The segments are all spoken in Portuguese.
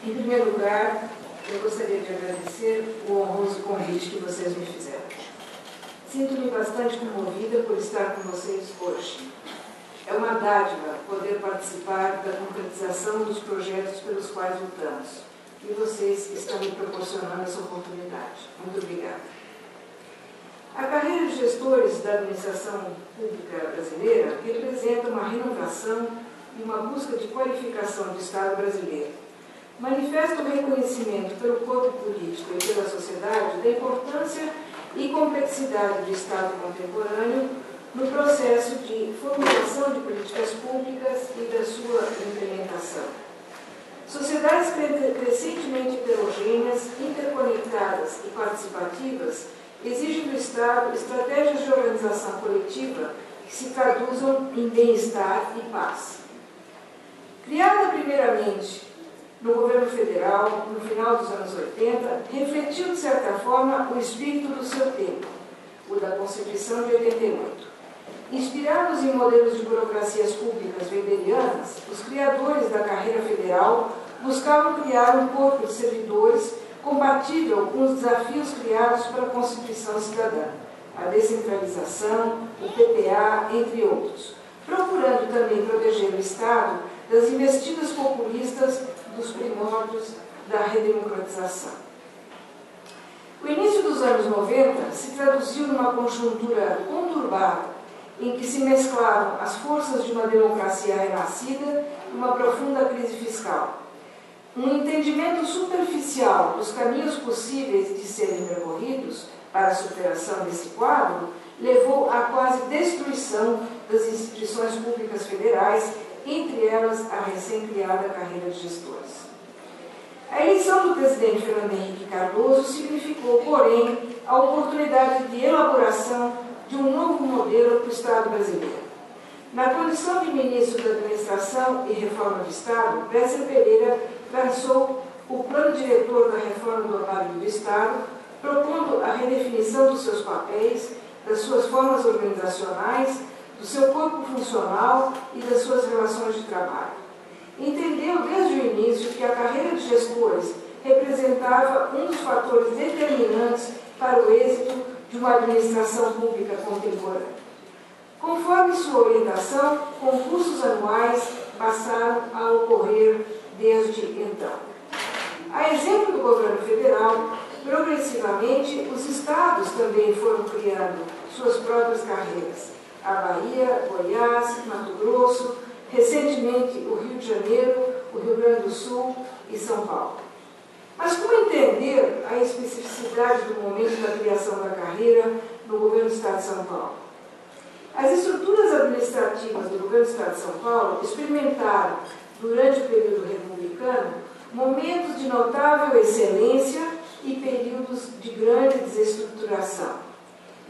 Em primeiro lugar, eu gostaria de agradecer o honroso convite que vocês me fizeram. Sinto-me bastante comovida por estar com vocês hoje. É uma dádiva poder participar da concretização dos projetos pelos quais lutamos. E vocês estão me proporcionando essa oportunidade. Muito obrigada. A carreira de gestores da administração pública brasileira representa uma renovação e uma busca de qualificação do Estado brasileiro. Manifesta o reconhecimento pelo corpo político e pela sociedade da importância e complexidade do Estado contemporâneo no processo de formulação de políticas públicas e da sua implementação. Sociedades crescentemente heterogêneas, interconectadas e participativas exigem do Estado estratégias de organização coletiva que se traduzam em bem-estar e paz. Criada primeiramente no governo federal, no final dos anos 80, refletiu, de certa forma, o espírito do seu tempo, o da Constituição de 88. Inspirados em modelos de burocracias públicas weberianas, os criadores da carreira federal buscavam criar um corpo de servidores compatível com os desafios criados pela Constituição Cidadã, a descentralização, o PPA, entre outros, procurando também proteger o Estado das investidas populistas dos primórdios da redemocratização. O início dos anos 90 se traduziu numa conjuntura conturbada em que se mesclavam as forças de uma democracia renascida e uma profunda crise fiscal. Um entendimento superficial dos caminhos possíveis de serem percorridos para a superação desse quadro levou à quase destruição das instituições públicas federais, entre elas a recém-criada carreira de gestores. A eleição do presidente Fernando Henrique Cardoso significou, porém, a oportunidade de elaboração de um novo modelo para o Estado brasileiro. Na condição de ministro da Administração e Reforma do Estado, Bresser Pereira lançou o plano diretor da reforma do orçamento do Estado, propondo a redefinição dos seus papéis, das suas formas organizacionais, do seu corpo funcional e das suas relações de trabalho. Entendeu desde o início que a carreira de gestores representava um dos fatores determinantes para o êxito de uma administração pública contemporânea. Conforme sua orientação, concursos anuais passaram a ocorrer desde então. A exemplo do governo federal, progressivamente os estados também foram criando suas próprias carreiras. A Bahia, Goiás, Mato Grosso, recentemente o Rio de Janeiro, o Rio Grande do Sul e São Paulo. Mas como entender a especificidade do momento da criação da carreira no governo do Estado de São Paulo? As estruturas administrativas do governo do Estado de São Paulo experimentaram, durante o período republicano, momentos de notável excelência e períodos de grande desestruturação.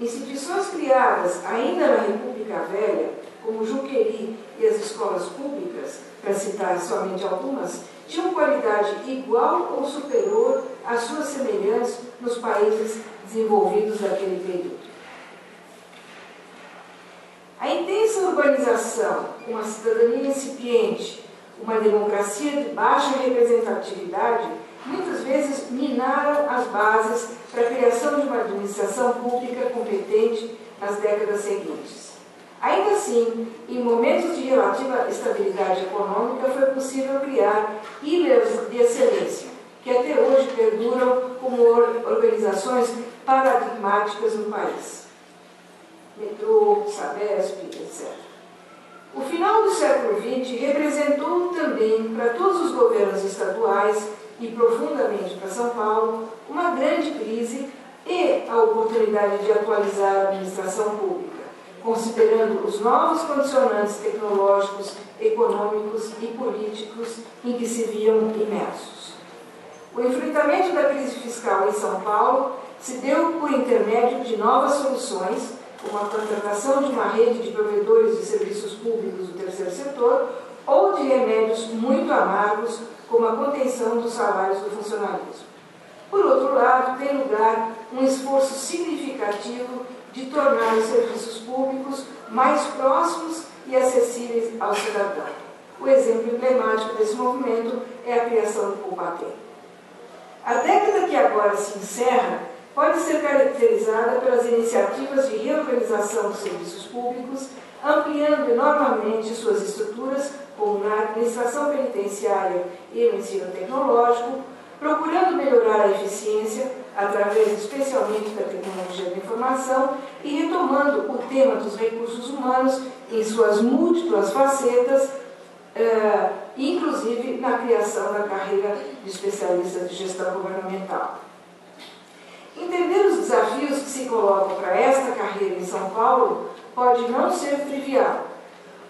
Instituições criadas ainda na República Velha, como o Juqueri e as escolas públicas, para citar somente algumas, tinham qualidade igual ou superior às suas semelhantes nos países desenvolvidos daquele período. A intensa urbanização, uma cidadania incipiente, uma democracia de baixa representatividade, muitas vezes minaram as bases para a criação de uma administração pública competente nas décadas seguintes. Ainda assim, em momentos de relativa estabilidade econômica, foi possível criar ilhas de excelência, que até hoje perduram como organizações paradigmáticas no país. Metrô, Sabesp, etc. O final do século XX representou também para todos os governos estaduais e profundamente para São Paulo uma grande crise e a oportunidade de atualizar a administração pública, considerando os novos condicionantes tecnológicos, econômicos e políticos em que se viam imersos. O enfrentamento da crise fiscal em São Paulo se deu por intermédio de novas soluções, como a contratação de uma rede de provedores de serviços públicos do terceiro setor, ou de remédios muito amargos, como a contenção dos salários do funcionalismo. Por outro lado, tem lugar um esforço significativo de tornar os serviços públicos mais próximos e acessíveis ao cidadão. O exemplo emblemático desse movimento é a criação do Poupatempo. A década que agora se encerra pode ser caracterizada pelas iniciativas de reorganização dos serviços públicos, ampliando enormemente suas estruturas, como na administração penitenciária e no ensino tecnológico, procurando melhorar a eficiência, através especialmente da tecnologia da informação, e retomando o tema dos recursos humanos em suas múltiplas facetas, inclusive na criação da carreira de especialista de gestão governamental. Entender os desafios que se colocam para esta carreira em São Paulo pode não ser trivial.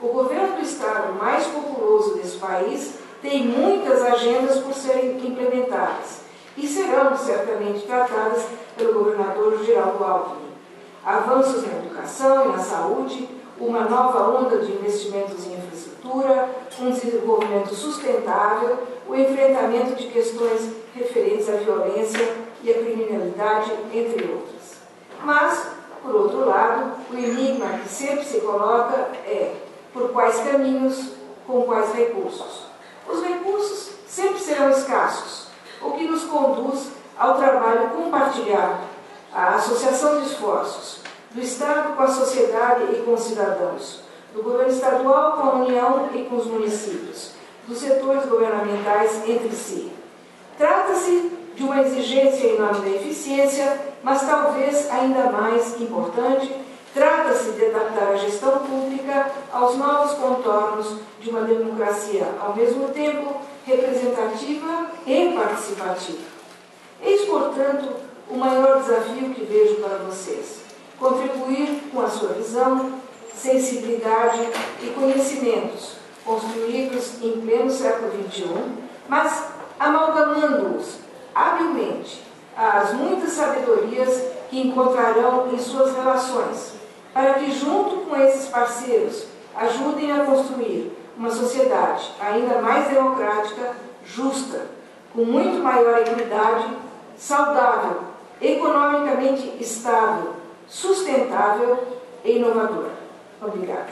O governo do estado mais populoso desse país tem muitas agendas por serem implementadas e serão certamente tratadas pelo governador Geraldo Alckmin. Avanços na educação e na saúde, uma nova onda de investimentos em infraestrutura, um desenvolvimento sustentável, o enfrentamento de questões referentes à violência e à criminalidade, entre outras. Mas, por outro lado, o enigma que sempre se coloca é por quais caminhos, com quais recursos. Os recursos sempre serão escassos, o que nos conduz ao trabalho compartilhado, à associação de esforços, do Estado com a sociedade e com os cidadãos, do governo estadual com a União e com os municípios, dos setores governamentais entre si. Trata-se de uma exigência em nome da eficiência, mas talvez ainda mais importante, trata-se de adaptar a gestão pública aos novos contornos de uma democracia, ao mesmo tempo representativa e participativa. Eis, portanto, o maior desafio que vejo para vocês: contribuir com a sua visão, sensibilidade e conhecimentos, construídos em pleno século XXI, mas amalgamando-os habilmente às muitas sabedorias que encontrarão em suas relações, para que, junto com esses parceiros, ajudem a construir uma sociedade ainda mais democrática, justa, com muito maior equidade, saudável, economicamente estável, sustentável e inovadora. Obrigada.